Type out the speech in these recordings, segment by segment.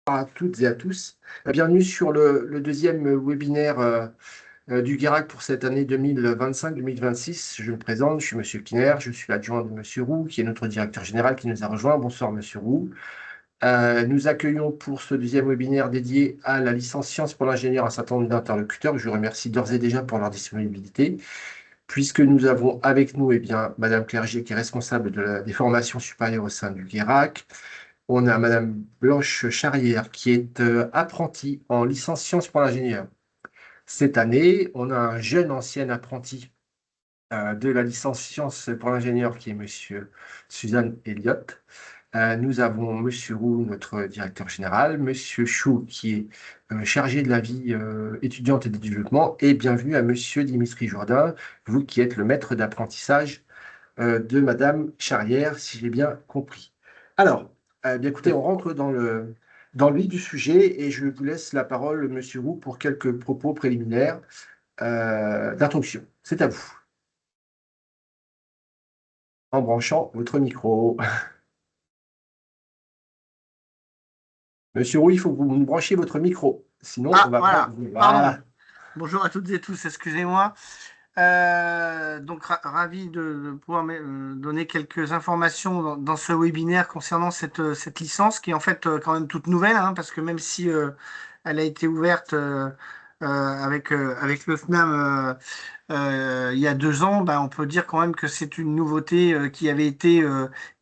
À toutes et à tous. Bienvenue sur le deuxième webinaire du Guérac pour cette année 2025-2026. Je me présente, je suis Monsieur Kiner, je suis l'adjoint de Monsieur Roux, qui est notre directeur général qui nous a rejoint. Bonsoir Monsieur Roux. Nous accueillons pour ce deuxième webinaire dédié à la licence sciences pour l'ingénieur un certain nombre d'interlocuteurs. Je vous remercie d'ores et déjà pour leur disponibilité, puisque nous avons avec nous Madame Clergier, qui est responsable des formations supérieures au sein du Guérac. On a Madame Blanche Charrière qui est apprentie en licence sciences pour l'ingénieur. Cette année, on a un jeune ancien apprenti de la licence sciences pour l'ingénieur qui est Monsieur Suzanne Elliott. Nous avons Monsieur Roux, notre directeur général, Monsieur Chou qui est chargé de la vie étudiante et du développement, et bienvenue à Monsieur Dimitri Jourdain, vous qui êtes le maître d'apprentissage de Madame Charrière, si j'ai bien compris. Alors, bien écoutez, on rentre dans le vif du sujet et je vous laisse la parole, Monsieur Roux, pour quelques propos préliminaires d'introduction. C'est à vous, en branchant votre micro. Monsieur Roux, il faut que vous me branchiez votre micro, sinon on Ah, va pas... voilà, pardon. Voilà. Bonjour à toutes et tous, excusez-moi. Donc, ravi de pouvoir donner quelques informations dans ce webinaire concernant cette licence qui est en fait quand même toute nouvelle, hein, parce que même si elle a été ouverte avec le FNAM il y a 2 ans, bah, on peut dire quand même que c'est une nouveauté qui avait été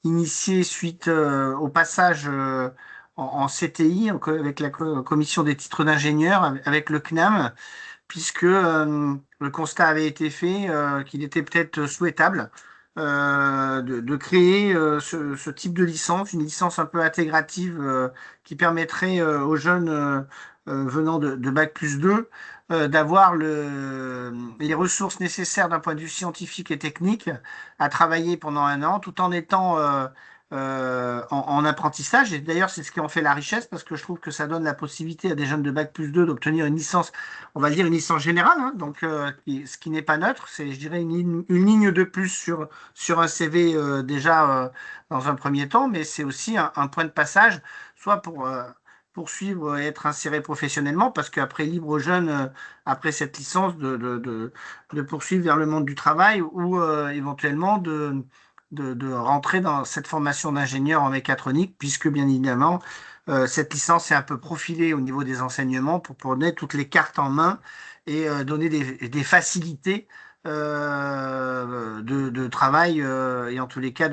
initiée suite au passage en CTI, avec la commission des titres d'ingénieur, avec le CNAM, puisque le constat avait été fait qu'il était peut-être souhaitable de créer ce type de licence, une licence un peu intégrative qui permettrait aux jeunes venant de Bac+2 d'avoir les ressources nécessaires d'un point de vue scientifique et technique à travailler pendant un an, tout en étant en apprentissage. Et d'ailleurs, c'est ce qui en fait la richesse, parce que je trouve que ça donne la possibilité à des jeunes de Bac+2 d'obtenir une licence, on va dire une licence générale, hein, donc ce qui n'est pas neutre, c'est, je dirais, une ligne de plus sur un CV dans un premier temps, mais c'est aussi un point de passage, soit pour poursuivre et être inséré professionnellement, parce qu'après, libre aux jeunes, après cette licence, de poursuivre vers le monde du travail ou éventuellement de rentrer dans cette formation d'ingénieur en mécatronique, puisque bien évidemment, cette licence est un peu profilée au niveau des enseignements pour donner toutes les cartes en main et donner des facilités de travail et en tous les cas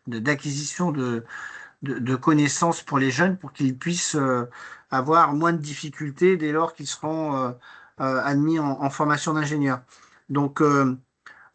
d'acquisition de connaissances pour les jeunes pour qu'ils puissent avoir moins de difficultés dès lors qu'ils seront admis en formation d'ingénieur. Donc,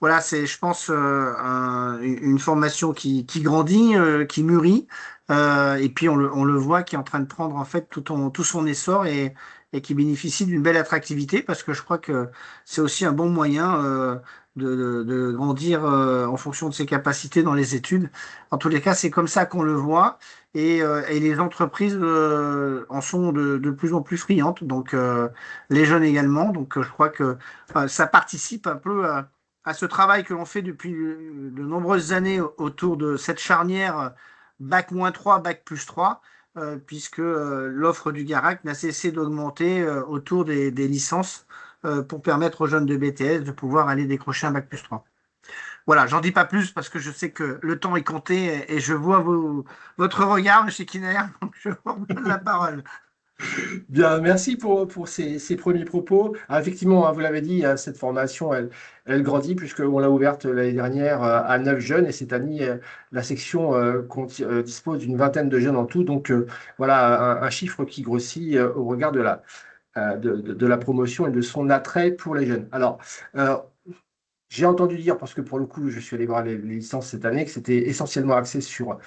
voilà, c'est, je pense, une formation qui grandit, qui mûrit, et puis on le voit qui est en train de prendre en fait tout son essor et qui bénéficie d'une belle attractivité, parce que je crois que c'est aussi un bon moyen de grandir en fonction de ses capacités dans les études. En tous les cas, c'est comme ça qu'on le voit, et les entreprises en sont de plus en plus friandes, donc les jeunes également. Donc je crois que ça participe un peu à ce travail que l'on fait depuis de nombreuses années autour de cette charnière Bac-3, Bac+3, puisque l'offre du Garac n'a cessé d'augmenter autour des licences pour permettre aux jeunes de BTS de pouvoir aller décrocher un Bac+3. Voilà, j'en dis pas plus parce que je sais que le temps est compté et je vois votre regard, M. Kinner, donc je vous donne la parole. Bien, merci pour ces premiers propos. Ah, effectivement, hein, vous l'avez dit, cette formation, elle grandit puisqu'on l'a ouverte l'année dernière à 9 jeunes et cette année, la section dispose d'une vingtaine de jeunes en tout. Donc, voilà un chiffre qui grossit au regard de la promotion et de son attrait pour les jeunes. Alors, euh, j'ai entendu dire, parce que pour le coup, je suis allé voir les licences cette année, que c'était essentiellement axé sur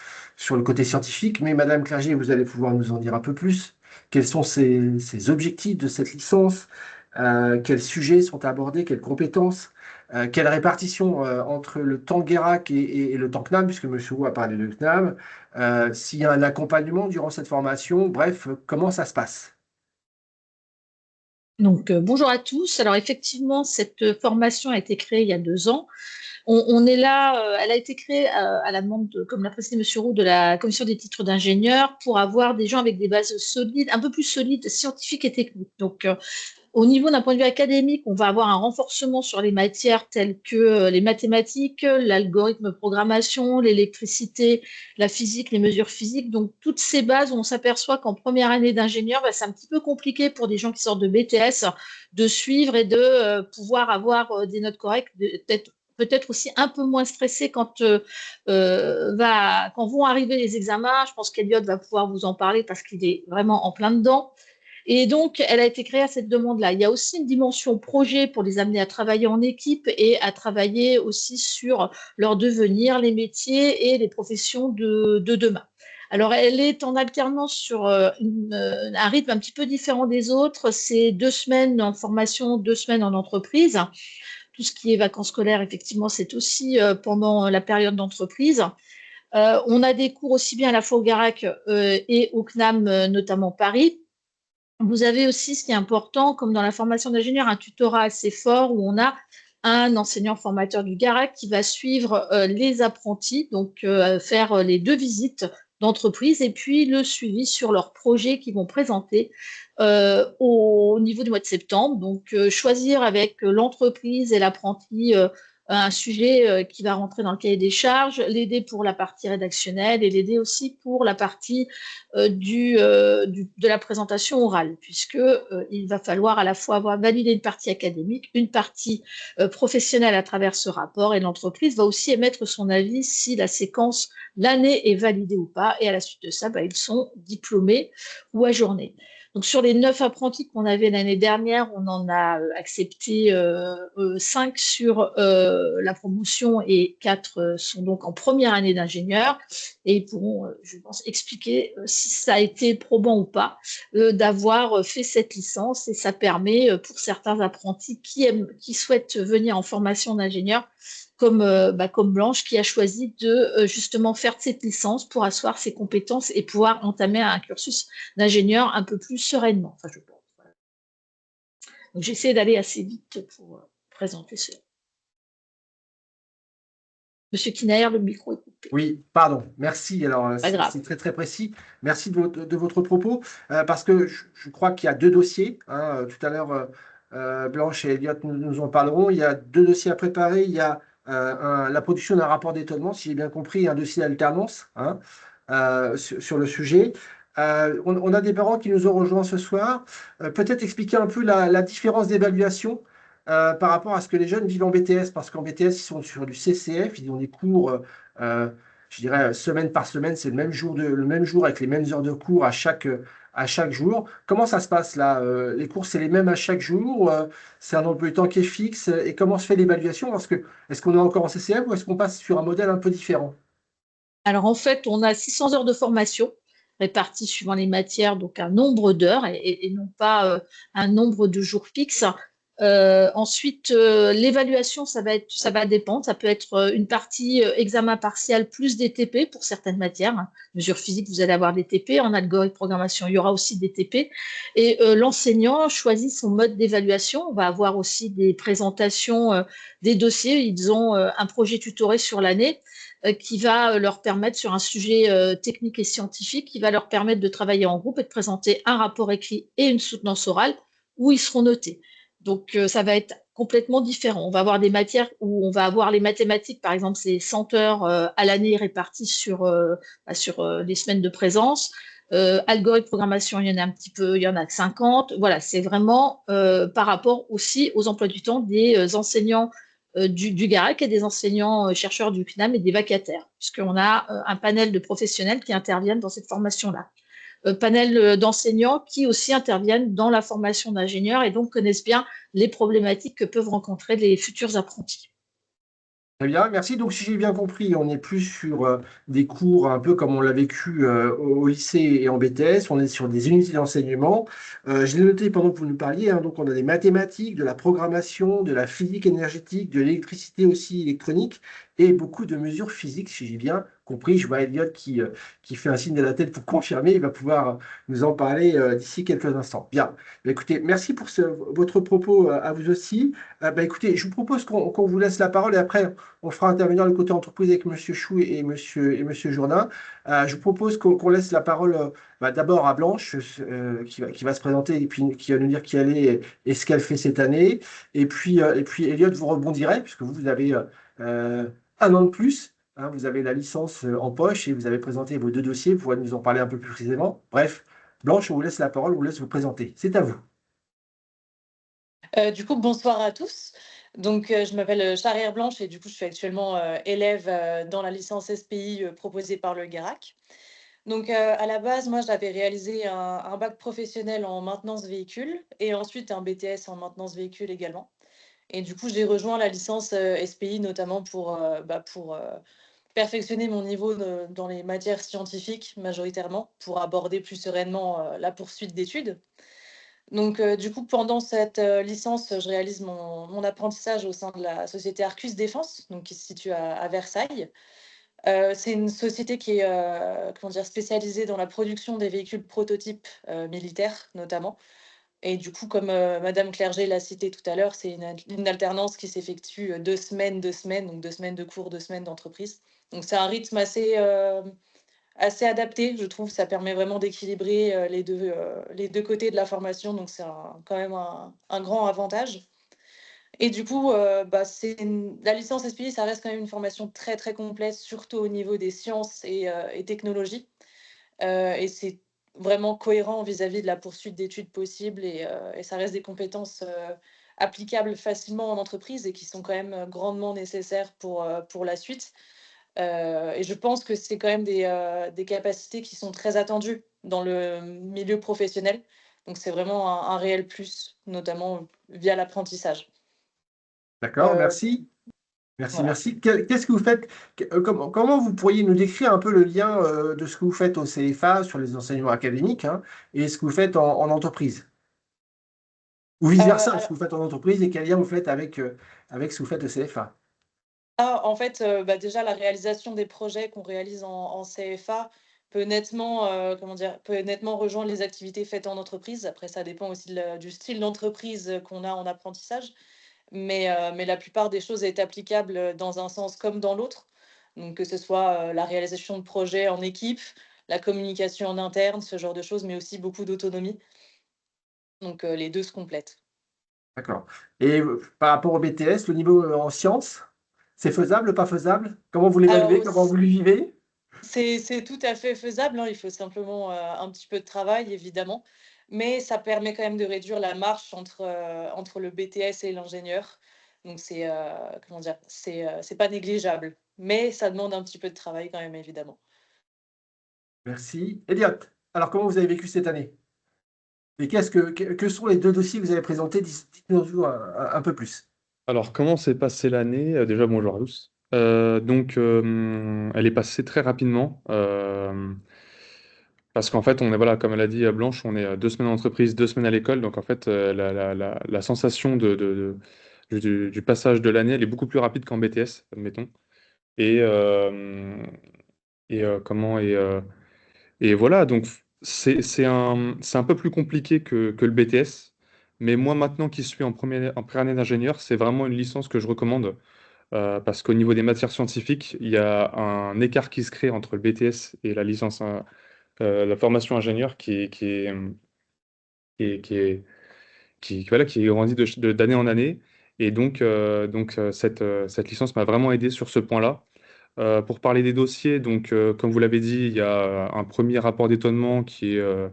le côté scientifique. Mais Madame Clerget, vous allez pouvoir nous en dire un peu plus. Quels sont ces objectifs de cette licence? Quels sujets sont abordés? Quelles compétences? Quelle répartition entre le temps Guérac et le temps CNAM, puisque M. Roux a parlé de CNAM? S'il y a un accompagnement durant cette formation? Bref, comment ça se passe? Donc, bonjour à tous. Alors, effectivement, cette formation a été créée il y a 2 ans. On est là, elle a été créée à la demande, comme l'a précisé M. Roux, de la commission des titres d'ingénieur pour avoir des gens avec des bases solides, un peu plus solides, scientifiques et techniques. Donc, au niveau d'un point de vue académique, on va avoir un renforcement sur les matières telles que les mathématiques, l'algorithme programmation, l'électricité, la physique, les mesures physiques. Donc, toutes ces bases, on s'aperçoit qu'en première année d'ingénieur, c'est un petit peu compliqué pour des gens qui sortent de BTS de suivre et de pouvoir avoir des notes correctes, peut-être aussi un peu moins stressé quand vont arriver les examens. Je pense qu'Eliott va pouvoir vous en parler parce qu'il est vraiment en plein dedans. Et donc, elle a été créée à cette demande-là. Il y a aussi une dimension projet pour les amener à travailler en équipe et à travailler aussi sur leur devenir, les métiers et les professions de demain. Alors, elle est en alternance sur un rythme un petit peu différent des autres. C'est 2 semaines en formation, 2 semaines en entreprise. Tout ce qui est vacances scolaires, effectivement, c'est aussi pendant la période d'entreprise. On a des cours aussi bien à la fois au GARAC et au CNAM, notamment Paris. Vous avez aussi, ce qui est important, comme dans la formation d'ingénieur, un tutorat assez fort où on a un enseignant formateur du GARAC qui va suivre les apprentis, donc faire les 2 visites d'entreprise et puis le suivi sur leurs projets qu'ils vont présenter au niveau du mois de septembre. Donc, choisir avec l'entreprise et l'apprenti un sujet qui va rentrer dans le cahier des charges, l'aider pour la partie rédactionnelle et l'aider aussi pour la partie de la présentation orale, puisque il va falloir à la fois avoir validé une partie académique, une partie professionnelle à travers ce rapport, et l'entreprise va aussi émettre son avis si la séquence, l'année est validée ou pas, et à la suite de ça, ils sont diplômés ou ajournés. Donc, sur les 9 apprentis qu'on avait l'année dernière, on en a accepté 5 sur la promotion et 4 sont donc en première année d'ingénieur. Et ils pourront, je pense, expliquer si ça a été probant ou pas d'avoir fait cette licence. Et ça permet pour certains apprentis qui souhaitent venir en formation d'ingénieur, comme Blanche, qui a choisi de justement faire cette licence pour asseoir ses compétences et pouvoir entamer un cursus d'ingénieur un peu plus sereinement. Enfin, je pense. Voilà. Donc, j'essaie d'aller assez vite pour présenter ça. Monsieur Kinaer, le micro est coupé. Oui, pardon, merci. Alors, Pas grave. c'est très très précis. Merci de votre propos, parce que je crois qu'il y a 2 dossiers, hein. Tout à l'heure, Blanche et Elliott nous en parleront. Il y a 2 dossiers à préparer. Il y a la production d'un rapport d'étonnement, si j'ai bien compris, et un dossier d'alternance, hein, sur le sujet. On a des parents qui nous ont rejoints ce soir. Peut-être expliquer un peu la différence d'évaluation par rapport à ce que les jeunes vivent en BTS, parce qu'en BTS, ils sont sur du CCF, ils ont des cours, je dirais, semaine par semaine, c'est le même jour avec les mêmes heures de cours à chaque jour. Comment ça se passe là? Les cours, c'est les mêmes à chaque jour? C'est un emploi du temps qui est fixe? Et comment se fait l'évaluation? Parce que est-ce qu'on est encore en CCF ou est-ce qu'on passe sur un modèle un peu différent? Alors, en fait, on a 600 heures de formation réparties suivant les matières, donc un nombre d'heures et non pas un nombre de jours fixes. Ensuite, l'évaluation, ça va dépendre. Ça peut être une partie examen partiel plus des TP pour certaines matières. Mesure physique, vous allez avoir des TP. En algorithme programmation, il y aura aussi des TP. Et l'enseignant choisit son mode d'évaluation. On va avoir aussi des présentations des dossiers. Ils ont un projet tutoré sur l'année qui va leur permettre, sur un sujet technique et scientifique, qui va leur permettre de travailler en groupe et de présenter un rapport écrit et une soutenance orale où ils seront notés. Donc, ça va être complètement différent. On va avoir des matières où on va avoir les mathématiques, par exemple, c'est 100 heures à l'année réparties sur les semaines de présence. Algorithme programmation, il y en a un petit peu, il y en a 50. Voilà, c'est vraiment par rapport aussi aux emplois du temps des enseignants du GARAC et des enseignants chercheurs du CNAM et des vacataires, puisqu'on a un panel de professionnels qui interviennent dans cette formation-là. Panel d'enseignants qui aussi interviennent dans la formation d'ingénieurs et donc connaissent bien les problématiques que peuvent rencontrer les futurs apprentis. Très bien, merci. Donc, si j'ai bien compris, on n'est plus sur des cours un peu comme on l'a vécu au lycée et en BTS. On est sur des unités d'enseignement. Je l'ai noté pendant que vous nous parliez, hein. Donc, on a des mathématiques, de la programmation, de la physique énergétique, de l'électricité aussi électronique et beaucoup de mesures physiques, si j'ai bien compris. Je vois Elliot qui fait un signe de la tête pour confirmer. Il va pouvoir nous en parler d'ici quelques instants. Bien. Bah, écoutez, merci pour votre propos à vous aussi. Bah, écoutez, je vous propose qu'on vous laisse la parole et après, on fera intervenir le côté entreprise avec Monsieur Chou et Monsieur Jourdain. Je vous propose qu'on laisse la parole bah, d'abord à Blanche, qui va se présenter et puis qui va nous dire qui elle est et ce qu'elle fait cette année. Et puis Elliot, vous rebondirez, puisque vous avez un an de plus. Hein, vous avez la licence en poche et vous avez présenté vos deux dossiers. Vous pourrez nous en parler un peu plus précisément. Bref, Blanche, on vous laisse la parole, on vous laisse vous présenter. C'est à vous. Du coup, bonsoir à tous. Donc, je m'appelle Charrière Blanche et du coup, je suis actuellement élève dans la licence SPI proposée par le GARAC. Donc, à la base, moi, j'avais réalisé un bac professionnel en maintenance véhicule et ensuite un BTS en maintenance véhicule également. Et du coup, j'ai rejoint la licence SPI notamment pour perfectionner mon niveau dans les matières scientifiques majoritairement, pour aborder plus sereinement la poursuite d'études. Donc, du coup, pendant cette licence, je réalise mon apprentissage au sein de la société Arcus Défense, donc qui se situe à Versailles. C'est une société qui est comment dire, spécialisée dans la production des véhicules prototypes militaires, notamment. Et du coup, comme Madame Clerget l'a cité tout à l'heure, c'est une alternance qui s'effectue 2 semaines, donc 2 semaines de cours, 2 semaines d'entreprise. Donc, c'est un rythme assez adapté, je trouve. Ça permet vraiment d'équilibrer les deux côtés de la formation, donc c'est quand même un grand avantage. Et du coup, la licence SPI, ça reste quand même une formation très très complète, surtout au niveau des sciences et technologies. Et c'est vraiment cohérent vis-à-vis de la poursuite d'études possibles et ça reste des compétences applicables facilement en entreprise et qui sont quand même grandement nécessaires pour la suite. Et je pense que c'est quand même des capacités qui sont très attendues dans le milieu professionnel. Donc c'est vraiment un réel plus, notamment via l'apprentissage. D'accord, Euh, merci. Merci, voilà. merci. Qu'est-ce que vous faites? Comment vous pourriez nous décrire un peu le lien de ce que vous faites au CFA sur les enseignements académiques, hein, et ce que vous faites en entreprise? Ou vice-versa, ce que Alors, vous faites en entreprise et quel lien vous faites avec ce que vous faites au CFA? en fait, déjà la réalisation des projets qu'on réalise en CFA peut nettement, comment dire, peut nettement rejoindre les activités faites en entreprise. Après, ça dépend aussi du style d'entreprise qu'on a en apprentissage. Mais la plupart des choses est applicable dans un sens comme dans l'autre. Donc, que ce soit la réalisation de projets en équipe, la communication en interne, ce genre de choses, mais aussi beaucoup d'autonomie. Donc, les deux se complètent. D'accord. Et par rapport au BTS, le niveau en sciences, c'est faisable, pas faisable? Comment vous Alors, l'évaluez? Comment vous le vivez? c'est tout à fait faisable, hein. Il faut simplement un petit peu de travail, évidemment. Mais ça permet quand même de réduire la marche entre le BTS et l'ingénieur. Donc, comment dire, c'est pas négligeable. Mais ça demande un petit peu de travail quand même, évidemment. Merci. Elliot, alors comment vous avez vécu cette année? Et que sont les deux dossiers que vous avez présentés? Dites-nous un peu plus. Alors, comment s'est passée l'année? Déjà, bonjour à tous. Donc, elle est passée très rapidement parce qu'en fait, on est, voilà, comme elle a dit Blanche, on est 2 semaines en entreprise, 2 semaines à l'école. Donc, en fait, la sensation du passage de l'année, elle est beaucoup plus rapide qu'en BTS, admettons. Et, et voilà, donc c'est un peu plus compliqué que le BTS. Mais moi, maintenant qui suis en première année d'ingénieur, c'est vraiment une licence que je recommande. Parce qu'au niveau des matières scientifiques, il y a un écart qui se crée entre le BTS et la licence, la formation ingénieur voilà, qui grandit d'année en année. Et donc, cette licence m'a vraiment aidé sur ce point-là. Pour parler des dossiers, donc, comme vous l'avez dit, il y a un premier rapport d'étonnement qui est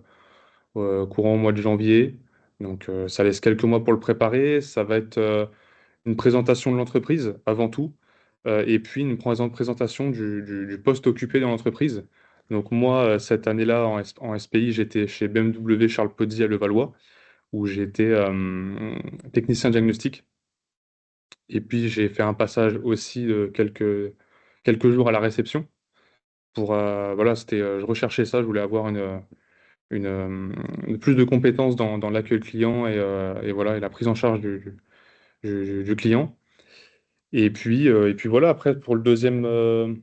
courant au mois de janvier. Donc, ça laisse quelques mois pour le préparer. Ça va être une présentation de l'entreprise avant tout, et puis une présentation du poste occupé dans l'entreprise. Donc moi, cette année-là, en SPI, j'étais chez BMW Charles Pozzi à Levallois, où j'étais technicien diagnostic. Et puis j'ai fait un passage aussi de quelques jours à la réception. Voilà, je recherchais ça, je voulais avoir plus de compétences dans l'accueil client et voilà, et la prise en charge du client. Et puis voilà, après, pour le deuxième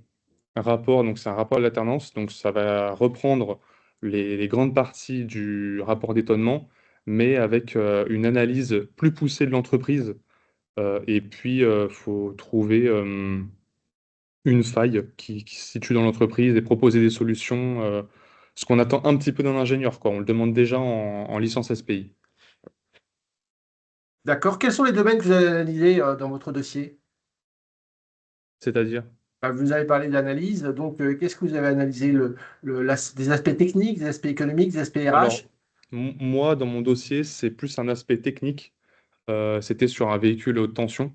un rapport, donc c'est un rapport d'alternance, donc ça va reprendre les grandes parties du rapport d'étonnement, mais avec une analyse plus poussée de l'entreprise. Et puis, il faut trouver une faille qui se situe dans l'entreprise et proposer des solutions, ce qu'on attend un petit peu d'un ingénieur, quoi. On le demande déjà en licence SPI. D'accord. Quels sont les domaines que vous avez analysés dans votre dossier? C'est-à-dire? Vous avez parlé d'analyse, donc qu'est-ce que vous avez analysé des aspects techniques, des aspects économiques, des aspects Alors, RH? moi, dans mon dossier, c'est plus un aspect technique. C'était sur un véhicule haute tension.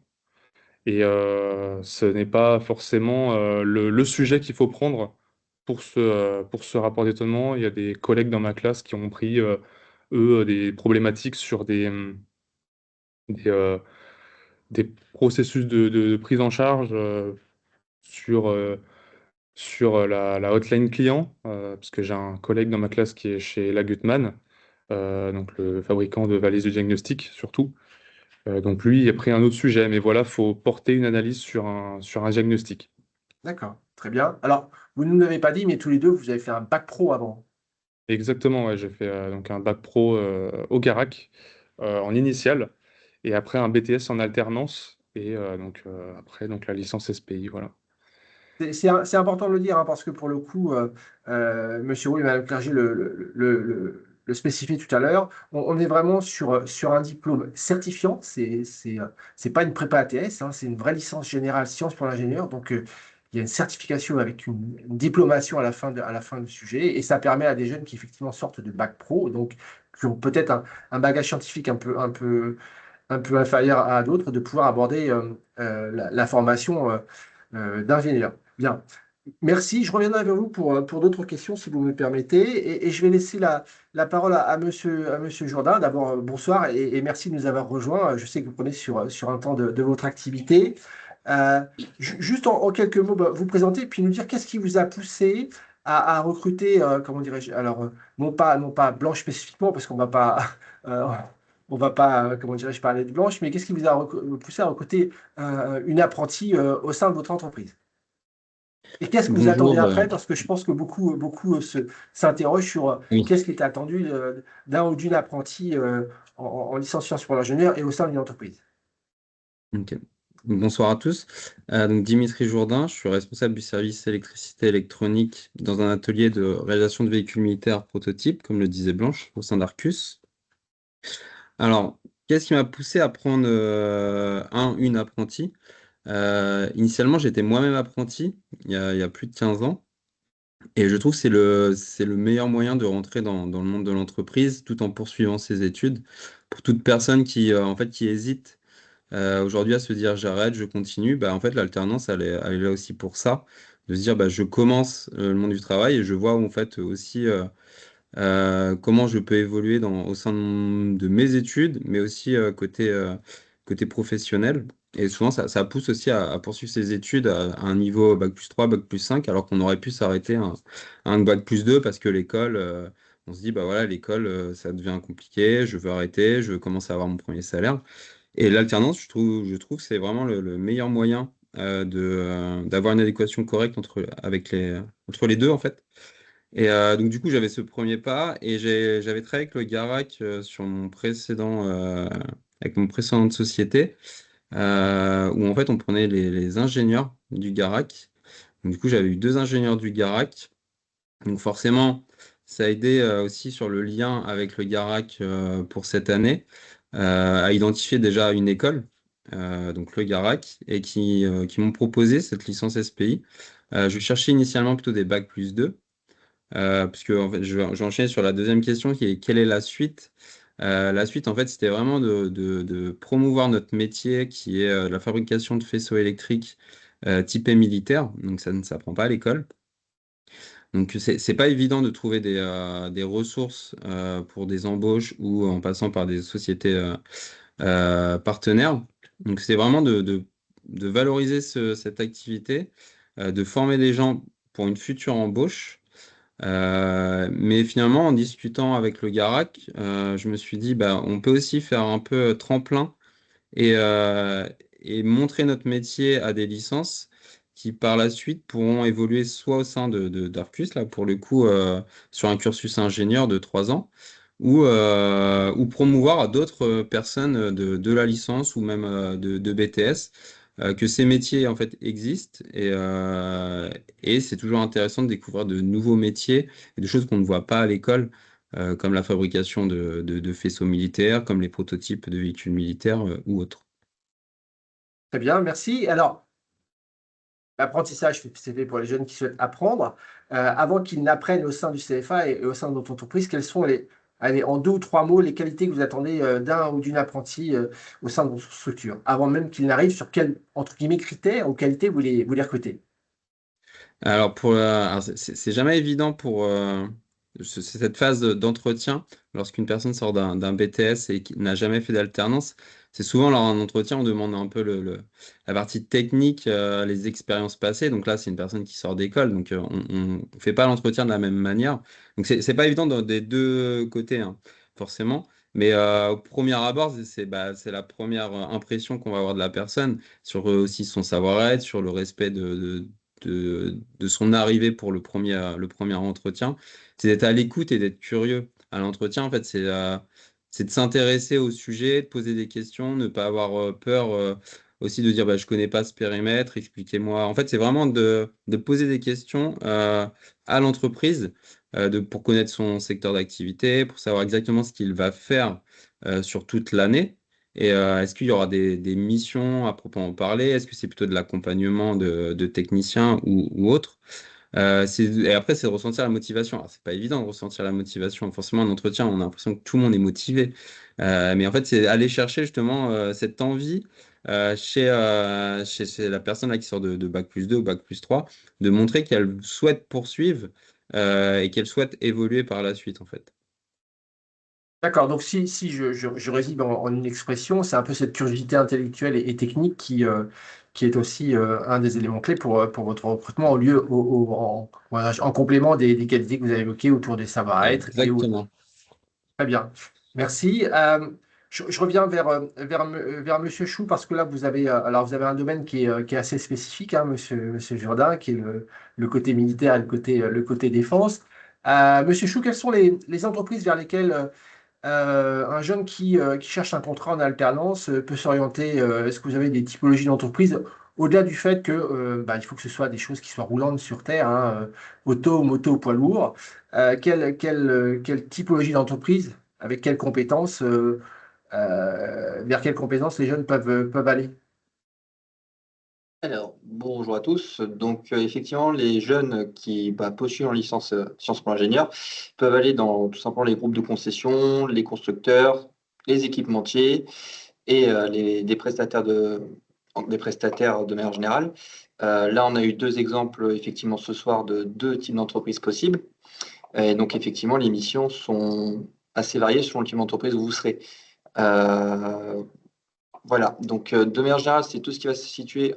Et ce n'est pas forcément le sujet qu'il faut prendre pour ce rapport d'étonnement. Il y a des collègues dans ma classe qui ont pris, eux, des problématiques sur des, euh, des processus de prise en charge sur, sur la hotline client, parce que j'ai un collègue dans ma classe qui est chez La Gutmann, donc le fabricant de valises de diagnostic surtout. Donc lui, il a pris un autre sujet, mais voilà, faut porter une analyse sur un diagnostic. D'accord, très bien. Alors, vous ne nous l'avez pas dit, mais tous les deux, vous avez fait un bac pro avant. Exactement, ouais, j'ai fait donc un bac pro au Garac en initial, et après un BTS en alternance, et donc après donc la licence SPI, voilà. C'est important de le dire, hein, parce que pour le coup, Monsieur Roux et Madame Clerget le spécifiaient tout à l'heure, on est vraiment sur un diplôme certifiant, c'est pas une prépa ATS, hein, c'est une vraie licence générale sciences pour l'ingénieur, donc il y a une certification avec une diplomation à la fin du sujet, et ça permet à des jeunes qui effectivement sortent de bac pro, donc qui ont peut-être un bagage scientifique un peu inférieur à d'autres, de pouvoir aborder la formation d'ingénieur. Bien. Merci. Je reviendrai vers vous pour d'autres questions, si vous me permettez. Et je vais laisser la parole à monsieur Jourdain. D'abord, bonsoir et merci de nous avoir rejoints. Je sais que vous prenez sur un temps de votre activité. Euh, Juste en quelques mots, bah, vous présenter puis nous dire qu'est-ce qui vous a poussé à recruter, comment dirais-je, alors, non pas Blanche spécifiquement, parce qu'on va pas, euh, on va pas, comment dirais-je, parler de Blanche, mais qu'est-ce qui vous a poussé à recruter une apprentie au sein de votre entreprise? Et qu'est-ce que vous attendez Bonjour, après? Parce que je pense que beaucoup s'interrogent sur oui, qu'est-ce qui est attendu d'un ou d'une apprentie en licence sciences pour l'ingénieur et au sein d'une entreprise. ok. Bonsoir à tous. Donc Dimitri Jourdain, je suis responsable du service électricité électronique dans un atelier de réalisation de véhicules militaires prototypes, comme le disait Blanche, au sein d'Arcus. Alors, qu'est-ce qui m'a poussé à prendre une apprentie? Initialement, j'étais moi-même apprenti il y a plus de 15 ans. Et je trouve que c'est le meilleur moyen de rentrer dans le monde de l'entreprise tout en poursuivant ses études. Pour toute personne en fait, qui hésite aujourd'hui à se dire j'arrête, je continue, bah, en fait, l'alternance, elle est là aussi pour ça, de se dire bah, je commence le monde du travail et je vois en fait aussi comment je peux évoluer au sein de mes études, mais aussi côté professionnel. Et souvent, ça pousse aussi à poursuivre ses études à un niveau bac plus 3 bac plus 5 alors qu'on aurait pu s'arrêter à un bac plus 2 parce que l'école, on se dit, bah voilà, l'école, ça devient compliqué, je veux arrêter, je veux commencer à avoir mon premier salaire. Et l'alternance, je trouve que c'est vraiment le meilleur moyen d'avoir une adéquation correcte entre les deux, en fait. Et donc, du coup, j'avais ce premier pas et j'avais travaillé avec le Garac sur avec mon précédente société, où en fait, on prenait les ingénieurs du Garac. Donc, du coup, j'avais eu deux ingénieurs du Garac. Donc, forcément, ça a aidé aussi sur le lien avec le Garac pour cette année, à identifier déjà une école, donc le Garac, et qui m'ont proposé cette licence SPI. Je cherchais initialement plutôt des bacs plus 2. Puisque en fait, je vais enchaîner sur la deuxième question qui est quelle est la suite? La suite, en fait, c'était vraiment de promouvoir notre métier qui est la fabrication de faisceaux électriques typés militaires. Donc, ça ne s'apprend pas à l'école. Donc, c'est pas évident de trouver des ressources pour des embauches ou en passant par des sociétés partenaires. Donc, c'est vraiment de valoriser cette activité, de former des gens pour une future embauche. Mais finalement, en discutant avec le Garac, je me suis dit, bah, on peut aussi faire un peu tremplin et, euh, et montrer notre métier à des licences qui par la suite pourront évoluer soit au sein d'Arcus, là pour le coup, sur un cursus ingénieur de 3 ans, ou promouvoir à d'autres personnes de la licence ou même de BTS que ces métiers en fait existent et c'est toujours intéressant de découvrir de nouveaux métiers et de choses qu'on ne voit pas à l'école, comme la fabrication de faisceaux militaires, comme les prototypes de véhicules militaires ou autres. Très bien, merci. Alors, l'apprentissage, c'est fait pour les jeunes qui souhaitent apprendre. Avant qu'ils n'apprennent au sein du CFA et au sein de notre entreprise, quelles sont allez, en 2 ou 3 mots, les qualités que vous attendez d'un ou d'une apprenti au sein de votre structure, avant même qu'ils n'arrivent, sur quels, entre guillemets, critères ou qualités vous les recrutez? Alors, alors, c'est jamais évident pour cette phase d'entretien, lorsqu'une personne sort d'un BTS et qui n'a jamais fait d'alternance. C'est souvent lors d'un entretien, on demande un peu la partie technique, les expériences passées. Donc là, c'est une personne qui sort d'école, donc on ne fait pas l'entretien de la même manière. Donc c'est pas évident des deux côtés, hein, forcément. Mais au premier abord, c'est la première impression qu'on va avoir de la personne sur aussi son savoir-être, sur le respect de son arrivée pour le premier entretien, c'est d'être à l'écoute et d'être curieux. À l'entretien, en fait, c'est de s'intéresser au sujet, de poser des questions, ne pas avoir peur aussi de dire bah, je connais pas ce périmètre, expliquez-moi. En fait, c'est vraiment de poser des questions à l'entreprise pour connaître son secteur d'activité, pour savoir exactement ce qu'il va faire sur toute l'année. Et est-ce qu'il y aura des missions à proprement parler? Est-ce que c'est plutôt de l'accompagnement de techniciens ou autres? Et après, c'est de ressentir la motivation. Alors, c'est pas évident de ressentir la motivation. Forcément, en entretien, on a l'impression que tout le monde est motivé. Mais en fait, c'est aller chercher justement cette envie chez la personne là, qui sort de Bac+2 ou Bac+3, de montrer qu'elle souhaite poursuivre et qu'elle souhaite évoluer par la suite, en fait. D'accord, donc si je résume en une expression, c'est un peu cette curiosité intellectuelle et technique qui est aussi un des éléments clés pour votre recrutement, en complément des qualités que vous avez évoquées autour des savoir-être et autres. Exactement. Très bien, merci. Je reviens vers Monsieur Chou parce que là alors vous avez un domaine qui est assez spécifique, hein, Monsieur Jourdain, qui est le côté militaire et le côté défense. Monsieur Chou, quelles sont les entreprises vers lesquelles un jeune qui cherche un contrat en alternance peut s'orienter? Est-ce que vous avez des typologies d'entreprises au-delà du fait que il faut que ce soit des choses qui soient roulantes sur terre, hein, auto, moto, poids lourd. Quelle typologie d'entreprise, avec quelles compétences, vers quelles compétences les jeunes peuvent aller? Alors, bonjour à tous. Donc, effectivement, les jeunes qui postulent en licence Sciences Po ingénieur peuvent aller dans tout simplement les groupes de concession, les constructeurs, les équipementiers et des prestataires de manière générale. Là, on a eu 2 exemples, effectivement, ce soir de 2 types d'entreprises possibles. Et donc, effectivement, les missions sont assez variées selon le type d'entreprise où vous serez. Euh, voilà, donc de manière générale, c'est tout ce qui va se situer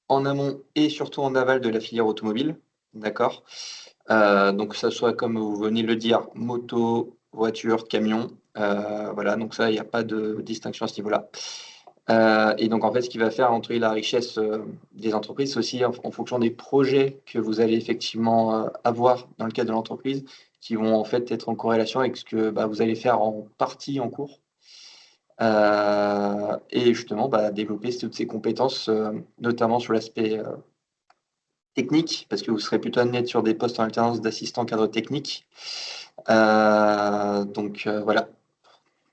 en amont et surtout en aval de la filière automobile. D'accord? Donc, que ça soit, comme vous venez de le dire, moto, voiture, camion. Voilà, donc ça, il n'y a pas de distinction à ce niveau-là. Et donc, en fait, ce qui va faire entrer la richesse des entreprises, c'est aussi en fonction des projets que vous allez effectivement avoir dans le cadre de l'entreprise, qui vont en fait être en corrélation avec ce que vous allez faire en partie en cours. Et justement, développer toutes ces compétences, notamment sur l'aspect technique, parce que vous serez plutôt amené à être sur des postes en alternance d'assistant cadre technique. Donc voilà,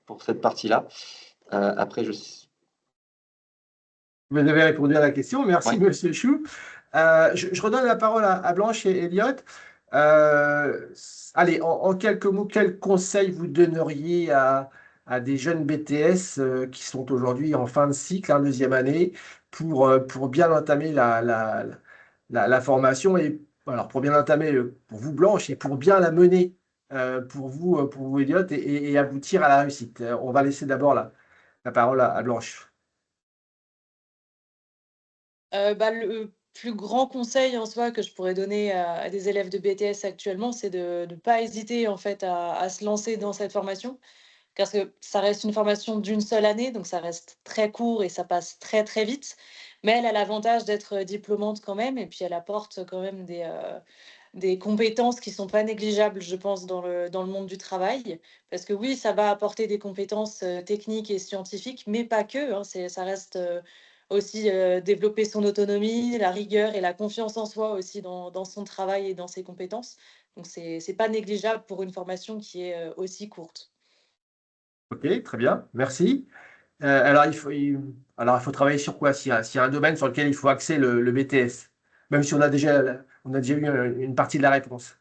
pour cette partie-là. Après, Vous avez répondu à la question, merci ouais. Monsieur Chou. Je redonne la parole à Blanche et Elliot. Euh, Allez, en quelques mots, quels conseils vous donneriez à des jeunes BTS qui sont aujourd'hui en fin de cycle, en 2e année, pour bien entamer la formation et alors pour bien l'entamer pour vous Blanche et pour bien la mener pour vous Elliot et aboutir à la réussite. On va laisser d'abord la parole à Blanche. Le plus grand conseil en soi que je pourrais donner à des élèves de BTS actuellement, c'est de ne pas hésiter en fait à se lancer dans cette formation, parce que ça reste une formation d'une seule année, donc ça reste très court et ça passe très très vite. Mais elle a l'avantage d'être diplômante quand même, et puis elle apporte quand même des compétences qui sont pas négligeables, je pense, dans le monde du travail. Parce que oui, ça va apporter des compétences techniques et scientifiques, mais pas que, hein. Ça reste aussi développer son autonomie, la rigueur et la confiance en soi aussi dans son travail et dans ses compétences. Donc, c'est pas négligeable pour une formation qui est aussi courte. Ok, très bien, merci. Alors, il faut travailler sur quoi? S'il y a un domaine sur lequel il faut axer le BTS, même si on a déjà eu une partie de la réponse.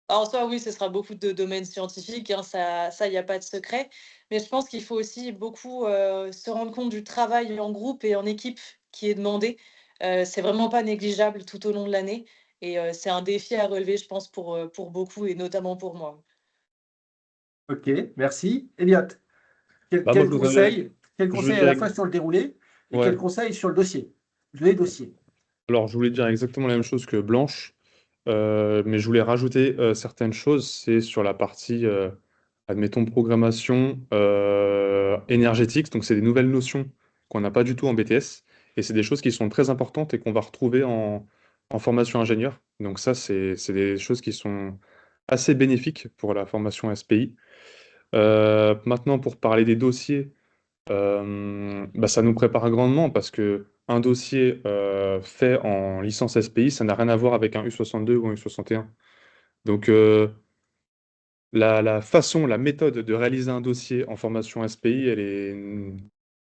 En soi, oui, ce sera beaucoup de domaines scientifiques, hein, ça, il y a pas de secret. Mais je pense qu'il faut aussi beaucoup, se rendre compte du travail en groupe et en équipe qui est demandé. C'est vraiment pas négligeable tout au long de l'année et c'est un défi à relever, je pense, pour beaucoup et notamment pour moi. Ok, merci. Elliot, Bah, moi, quel je voulais conseil à dire, la fois sur le déroulé et quel ouais. conseil sur le dossier, les dossiers? Alors, je voulais dire exactement la même chose que Blanche, mais je voulais rajouter certaines choses. C'est sur la partie, admettons, programmation énergétique. Donc, c'est des nouvelles notions qu'on n'a pas du tout en BTS. Et c'est des choses qui sont très importantes et qu'on va retrouver en formation ingénieur. Donc, ça, c'est des choses qui sont assez bénéfiques pour la formation SPI. Maintenant, pour parler des dossiers, bah, ça nous prépare grandement parce que un dossier fait en licence SPI, ça n'a rien à voir avec un U62 ou un U61. Donc la façon, la méthode de réaliser un dossier en formation SPI, elle est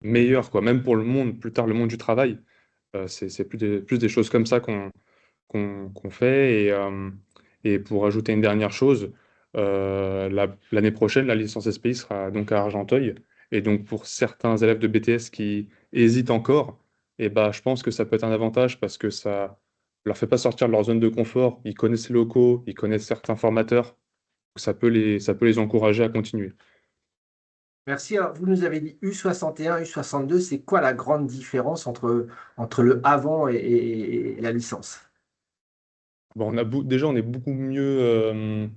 meilleure, quoi. Même pour le monde, plus tard, le monde du travail, c'est plus des choses comme ça qu'on fait. Et pour ajouter une dernière chose, l'année prochaine, la licence SPI sera donc à Argenteuil. Et donc pour certains élèves de BTS qui hésitent encore, et bah, je pense que ça peut être un avantage parce que ça leur fait pas sortir de leur zone de confort. Ils connaissent les locaux, ils connaissent certains formateurs. Ça peut les encourager à continuer. Merci. Alors, vous nous avez dit U61, U62, c'est quoi la grande différence entre le avant et la licence? Bon, déjà, on est beaucoup mieux,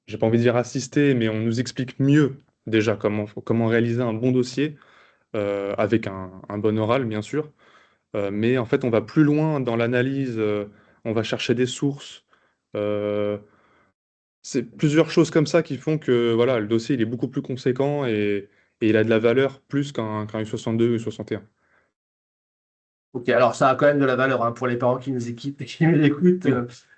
j'ai pas envie de dire assisté, mais on nous explique mieux déjà comment réaliser un bon dossier avec un bon oral, bien sûr. Mais en fait, on va plus loin dans l'analyse, on va chercher des sources. euh, c'est plusieurs choses comme ça qui font que voilà, le dossier il est beaucoup plus conséquent et il a de la valeur plus qu'un U62 ou U61. Ok, alors ça a quand même de la valeur hein, pour les parents qui nous équipent et qui nous écoutent Oui.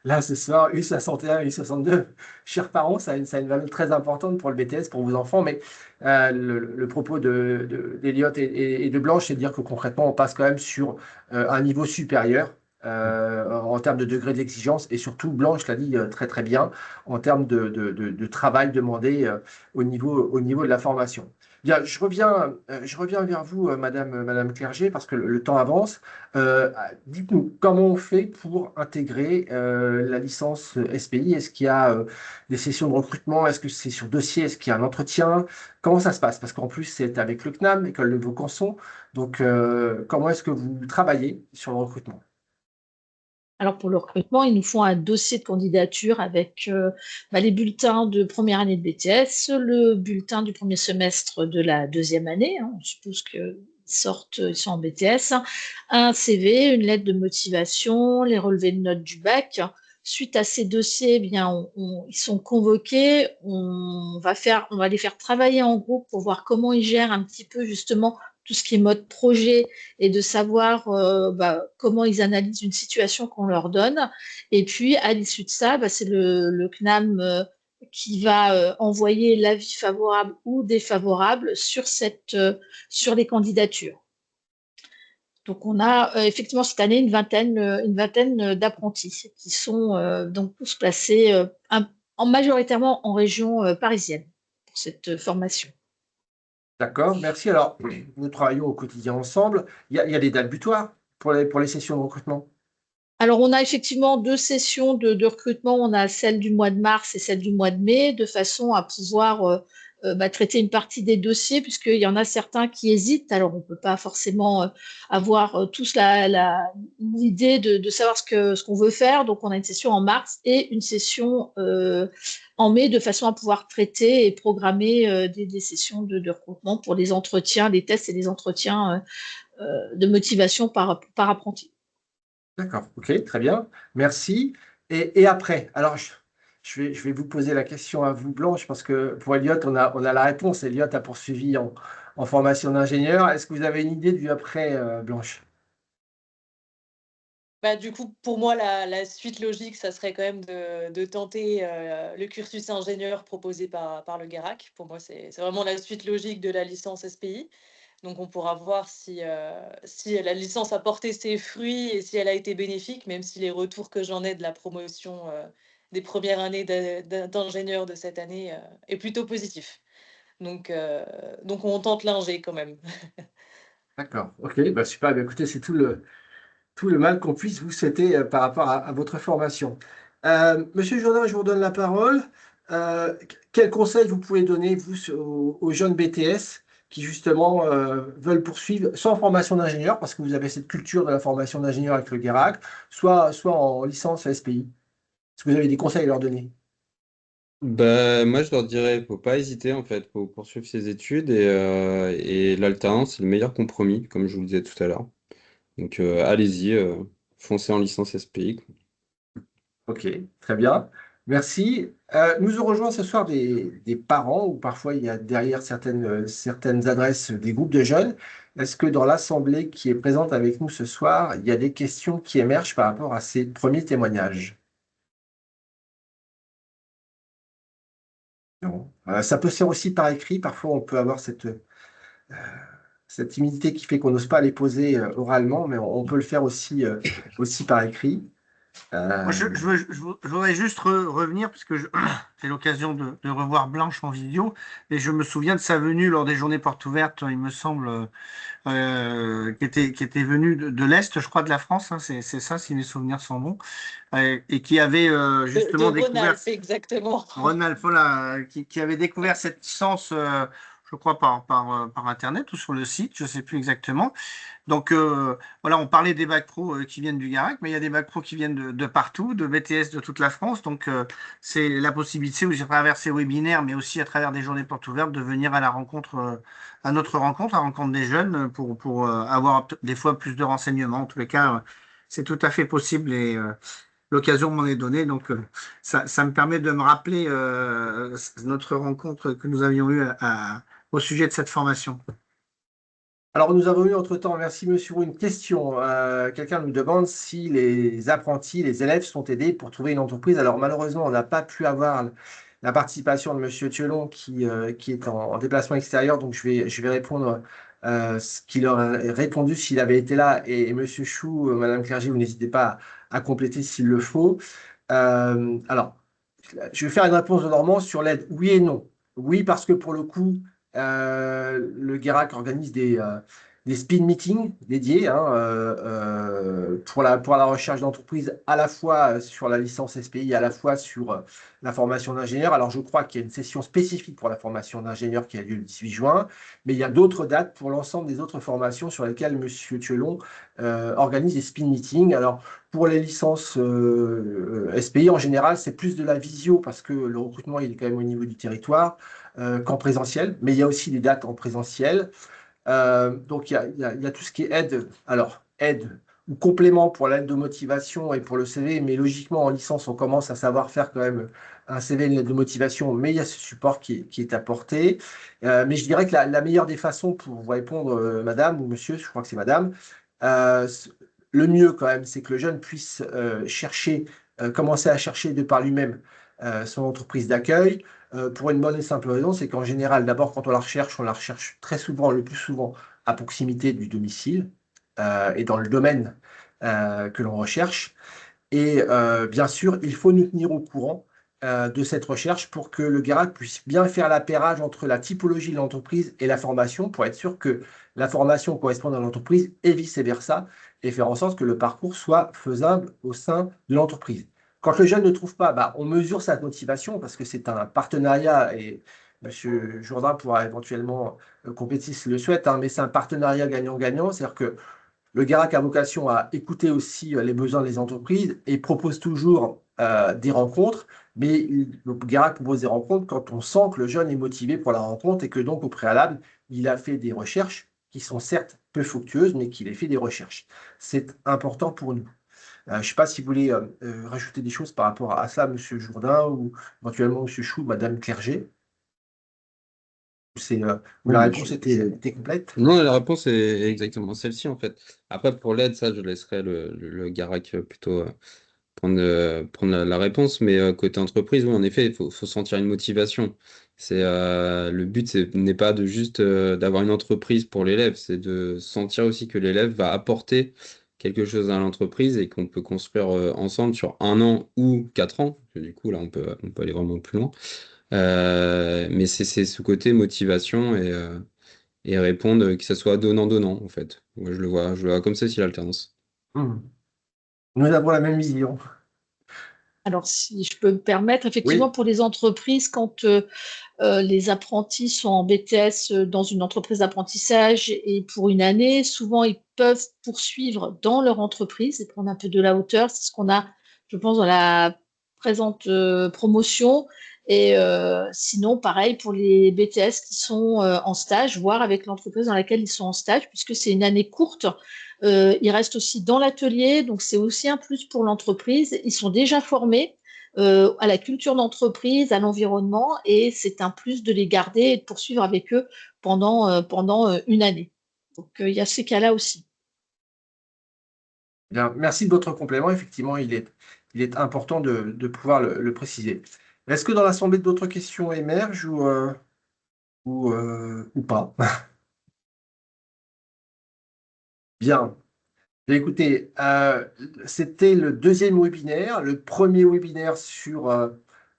là ce soir, U61, U62. Chers parents, ça a une valeur très importante pour le BTS, pour vos enfants, mais le propos d'Eliott et de Blanche, c'est de dire que concrètement, on passe quand même sur un niveau supérieur en termes de degré d'exigence et surtout, Blanche l'a dit très très bien, en termes de travail demandé au niveau de la formation. Bien, je reviens vers vous, Madame Clerget, parce que le temps avance. Dites-nous, comment on fait pour intégrer la licence SPI? Est-ce qu'il y a des sessions de recrutement? Est-ce que c'est sur dossier? Est-ce qu'il y a un entretien? Comment ça se passe? Parce qu'en plus, c'est avec le CNAM, École de Vaucanson. Donc, comment est-ce que vous travaillez sur le recrutement? Alors pour le recrutement, ils nous font un dossier de candidature avec les bulletins de première année de BTS, le bulletin du premier semestre de la deuxième année, hein, on suppose qu'ils ils sont en BTS, un CV, une lettre de motivation, les relevés de notes du bac. Suite à ces dossiers, eh bien, ils sont convoqués, on va les faire travailler en groupe pour voir comment ils gèrent un petit peu justement tout ce qui est mode projet et de savoir comment ils analysent une situation qu'on leur donne. Et puis, à l'issue de ça, c'est le CNAM qui va envoyer l'avis favorable ou défavorable sur les candidatures. Donc, on a effectivement cette année une vingtaine d'apprentis qui sont donc tous placés majoritairement en région parisienne pour cette formation. D'accord, merci. Alors, nous travaillons au quotidien ensemble. Il y a des dates butoirs pour les sessions de recrutement. Alors, on a effectivement deux sessions de recrutement. On a celle du mois de mars et celle du mois de mai, de façon à pouvoir traiter une partie des dossiers, puisqu'il y en a certains qui hésitent. Alors, on ne peut pas forcément avoir tous l'idée de savoir ce qu'on veut faire. Donc, on a une session en mars et une session en mai, de façon à pouvoir traiter et programmer des sessions de recrutement pour les entretiens, les tests et les entretiens de motivation par apprenti. D'accord, ok, très bien, merci. Et après, alors je vais vous poser la question à vous, Blanche, parce que pour Elliot, on a la réponse. Elliot a poursuivi en formation d'ingénieur. Est-ce que vous avez une idée du après, Blanche? Bah, du coup, pour moi, la suite logique, ça serait quand même de tenter le cursus ingénieur proposé par le GARAC. Pour moi, c'est vraiment la suite logique de la licence SPI. Donc, on pourra voir si la licence a porté ses fruits et si elle a été bénéfique, même si les retours que j'en ai de la promotion des premières années d'ingénieur de cette année est plutôt positif. Donc on tente l'ingé quand même. D'accord, ok, bah super. Bah, écoutez, c'est tout le mal qu'on puisse vous souhaiter par rapport à votre formation. Monsieur Jourdain, je vous redonne la parole. Quels conseils vous pouvez donner, vous, aux jeunes BTS qui, justement, veulent poursuivre soit en formation d'ingénieur, parce que vous avez cette culture de la formation d'ingénieur avec le GERAC, soit en licence SPI? Est-ce que vous avez des conseils à leur donner? Bah, moi, je leur dirais, faut pas hésiter, en fait, faut poursuivre ses études et l'alternance, c'est le meilleur compromis, comme je vous le disais tout à l'heure. Donc, allez-y, foncez en licence SPI. Ok, très bien. Merci. Nous ont rejoint ce soir des parents, ou parfois il y a derrière certaines adresses des groupes de jeunes. Est-ce que dans l'assemblée qui est présente avec nous ce soir, il y a des questions qui émergent par rapport à ces premiers témoignages? Non. Ça peut se faire aussi par écrit. Parfois, on peut avoir cette timidité qui fait qu'on n'ose pas les poser oralement, mais on peut le faire aussi par écrit. Moi, Euh, je voudrais juste revenir, parce que j'ai l'occasion de revoir Blanche en vidéo, et je me souviens de sa venue lors des journées portes ouvertes, il me semble, qui était venue de l'Est, je crois, de la France, hein, c'est ça, si mes souvenirs sont bons, et qui avait De justement découvert. Rhône-Alpes, exactement. Ronald Folla, qui avait découvert cette licence, je crois, par Internet ou sur le site, je ne sais plus exactement. Donc, voilà, on parlait des bacs pro qui viennent du GARAC, mais il y a des bacs pro qui viennent de partout, de BTS de toute la France. Donc, c'est la possibilité, aussi, à travers ces webinaires, mais aussi à travers des journées portes ouvertes, de venir à la rencontre, à notre rencontre, à la rencontre des jeunes, pour avoir des fois plus de renseignements. En tous les cas, c'est tout à fait possible et l'occasion m'en est donnée. Donc, ça me permet de me rappeler notre rencontre que nous avions eue au sujet de cette formation. Alors, nous avons eu entre-temps, merci Monsieur Roux, une question. Quelqu'un nous demande si les apprentis, les élèves sont aidés pour trouver une entreprise. Alors, malheureusement, on n'a pas pu avoir la participation de Monsieur Thielon qui est en déplacement extérieur. Donc, je vais répondre ce qu'il leur a répondu s'il avait été là. Et Monsieur Chou, Madame Clerget, vous n'hésitez pas à compléter s'il le faut. Alors, je vais faire une réponse de Normand sur l'aide. Oui et non. Oui, parce que pour le coup, le GERAC organise des speed meetings dédiés hein, pour la recherche d'entreprise, à la fois sur la licence SPI, à la fois sur la formation d'ingénieur. Alors, je crois qu'il y a une session spécifique pour la formation d'ingénieur qui a lieu le 18 juin, mais il y a d'autres dates pour l'ensemble des autres formations sur lesquelles M. Thielon organise des speed meetings. Alors, pour les licences SPI, en général, c'est plus de la visio parce que le recrutement, il est quand même au niveau du territoire qu'en présentiel. Mais il y a aussi des dates en présentiel. Donc, il y a tout ce qui est aide. Alors, aide ou complément pour l'aide de motivation et pour le CV. Mais logiquement, en licence, on commence à savoir faire quand même un CV, une lettre de motivation. Mais il y a ce support qui est apporté. Mais je dirais que la meilleure des façons pour vous répondre, madame ou monsieur, je crois que c'est madame, euh, le mieux quand même, c'est que le jeune puisse commencer à chercher de par lui-même son entreprise d'accueil. Pour une bonne et simple raison, c'est qu'en général, d'abord, quand on la recherche très souvent, le plus souvent, à proximité du domicile et dans le domaine que l'on recherche. Et bien sûr, il faut nous tenir au courant de cette recherche pour que le GERAC puisse bien faire l'appairage entre la typologie de l'entreprise et la formation pour être sûr que la formation corresponde à l'entreprise et vice-versa, et faire en sorte que le parcours soit faisable au sein de l'entreprise. Quand le jeune ne trouve pas, bah, on mesure sa motivation parce que c'est un partenariat et M. Jourdain pourra éventuellement compléter s'il le souhaite, hein, mais c'est un partenariat gagnant-gagnant, c'est-à-dire que le GARAC a vocation à écouter aussi les besoins des entreprises et propose toujours des rencontres, mais le GARAC propose des rencontres quand on sent que le jeune est motivé pour la rencontre et que donc au préalable, il a fait des recherches qui sont certes peu fructueuses, mais qu'il ait fait des recherches. C'est important pour nous. Je ne sais pas si vous voulez rajouter des choses par rapport à ça, M. Jourdain, ou éventuellement M. Chou, Mme Clerget. La réponse était complète? Non, la réponse est exactement celle-ci, en fait. Après, pour l'aide, ça, je laisserai le Garac plutôt prendre la réponse. Mais côté entreprise, oui, en effet, il faut sentir une motivation. Le but n'est pas de juste d'avoir une entreprise pour l'élève, c'est de sentir aussi que l'élève va apporter quelque chose à l'entreprise et qu'on peut construire ensemble sur 1 an ou 4 ans. Parce que du coup, là, on peut aller vraiment plus loin. Mais c'est ce côté motivation et répondre que ce soit donnant-donnant, en fait. Moi, je le vois comme ça, c'est l'alternance. Nous avons la même vision. Alors, si je peux me permettre, effectivement, Oui. pour les entreprises, quand les apprentis sont en BTS dans une entreprise d'apprentissage et pour une année, souvent, ils peuvent poursuivre dans leur entreprise et prendre un peu de la hauteur. C'est ce qu'on a, je pense, dans la présente promotion. Et sinon, pareil pour les BTS qui sont en stage, voir avec l'entreprise dans laquelle ils sont en stage, puisque c'est une année courte. Ils restent aussi dans l'atelier, donc c'est aussi un plus pour l'entreprise. Ils sont déjà formés à la culture d'entreprise, à l'environnement, et c'est un plus de les garder et de poursuivre avec eux pendant une année. Donc il y a ces cas-là aussi. Bien, merci de votre complément. Effectivement, il est important de pouvoir le préciser. Est-ce que dans l'Assemblée d'autres questions émergent ou pas? Bien. Écoutez, c'était le deuxième webinaire, le premier webinaire sur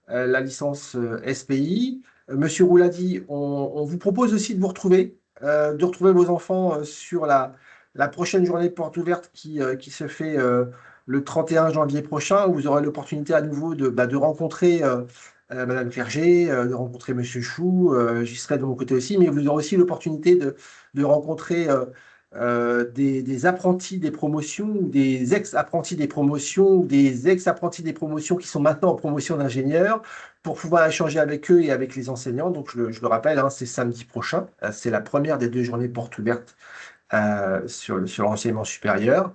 la licence SPI. Monsieur Rouladi, on vous propose aussi de vous retrouver, de retrouver vos enfants sur la prochaine journée porte ouverte qui se fait le 31 janvier prochain, où vous aurez l'opportunité à nouveau de rencontrer Madame Clerget, de rencontrer Monsieur Chou, j'y serai de mon côté aussi, mais vous aurez aussi l'opportunité de rencontrer des apprentis des promotions, ou des ex-apprentis des promotions, ou des ex-apprentis des promotions qui sont maintenant en promotion d'ingénieur, pour pouvoir échanger avec eux et avec les enseignants. Donc, je le rappelle, hein, c'est samedi prochain. C'est la première des 2 journées portes ouvertes sur l'enseignement supérieur,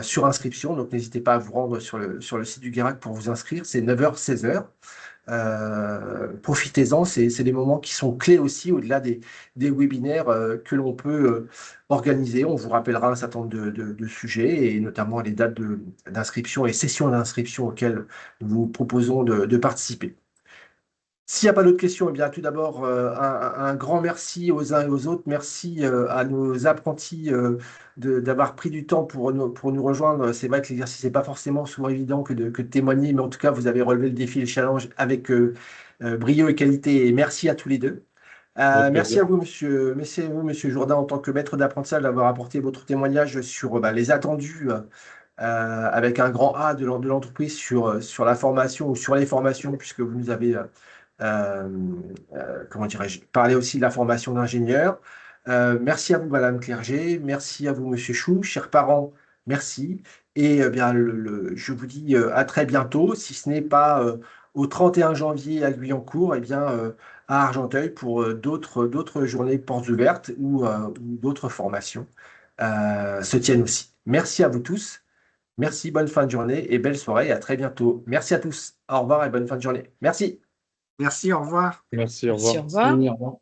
sur inscription. Donc, n'hésitez pas à vous rendre sur le site du Guérac pour vous inscrire. C'est 9h, 16h. Profitez-en, c'est des moments qui sont clés aussi, au-delà des webinaires que l'on peut organiser. On vous rappellera un certain nombre de sujets, et notamment les dates d'inscription et sessions d'inscription auxquelles nous vous proposons de participer. S'il n'y a pas d'autres questions, eh bien, tout d'abord, un grand merci aux uns et aux autres. Merci à nos apprentis d'avoir pris du temps pour nous rejoindre. C'est vrai que l'exercice n'est pas forcément souvent évident que de témoigner, mais en tout cas, vous avez relevé le défi et le challenge avec brio et qualité. Et merci à tous les deux. Merci à vous, monsieur Jourdain, en tant que maître d'apprentissage, d'avoir apporté votre témoignage sur les attendus avec un grand A de l'entreprise sur la formation ou sur les formations, puisque vous nous avez comment dirais-je, parler aussi de la formation d'ingénieur. Merci à vous, Madame Clerget. Merci à vous, Monsieur Chou. Chers parents, merci. Et bien, je vous dis à très bientôt, si ce n'est pas au 31 janvier à Guyancourt, et bien à Argenteuil pour d'autres journées portes ouvertes ou d'autres formations se tiennent aussi. Merci à vous tous. Merci, bonne fin de journée et belle soirée. À très bientôt. Merci à tous. Au revoir et bonne fin de journée. Merci. Merci, au revoir. Merci, au Merci, revoir. au revoir. Au revoir.